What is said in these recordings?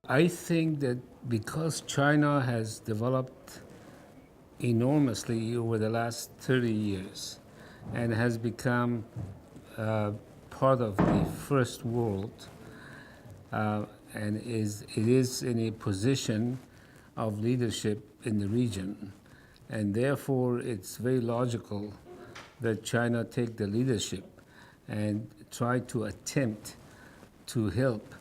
I think that because China has developed enormously over the last 30 years and has become part of the first world and it is in a position of leadership in the region, and therefore it's very logical that China take the leadership and try to attempt to help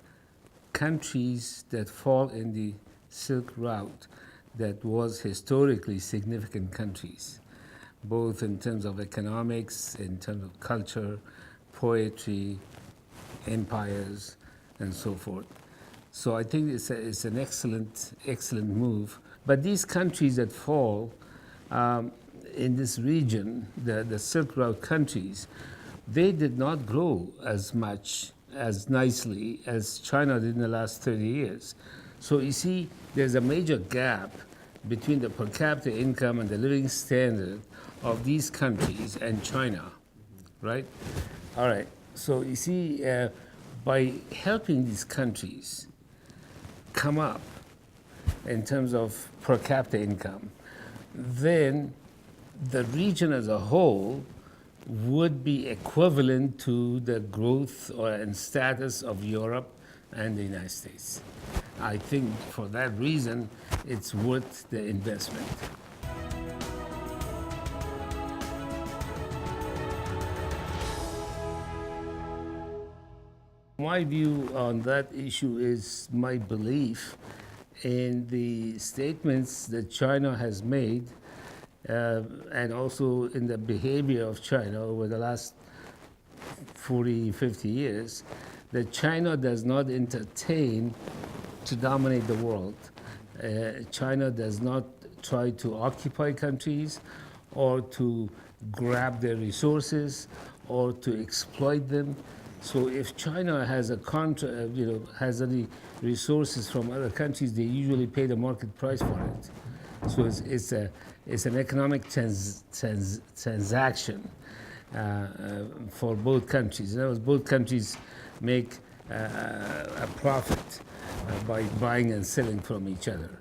countries that fall in the Silk Route that was historically significant countries, both in terms of economics, in terms of culture, poetry, empires, and so forth. So I think it's an excellent move. But these countries that fall in this region, the Silk Route countries, they did not grow as much, as nicely as China did in the last 30 years. So you see, there's a major gap between the per capita income and the living standard of these countries and China, right? All right, so you see, by helping these countries come up in terms of per capita income, then the region as a whole would be equivalent to the growth and status of Europe and the United States. I think for that reason, it's worth the investment. My view on that issue is my belief in the statements that China has made and also in the behavior of China over the last 40, 50 years, that China does not entertain to dominate the world. China does not try to occupy countries or to grab their resources or to exploit them. So if China has has any resources from other countries, they usually pay the market price for it. So it's an economic transaction for both countries. In other words, both countries make a profit by buying and selling from each other.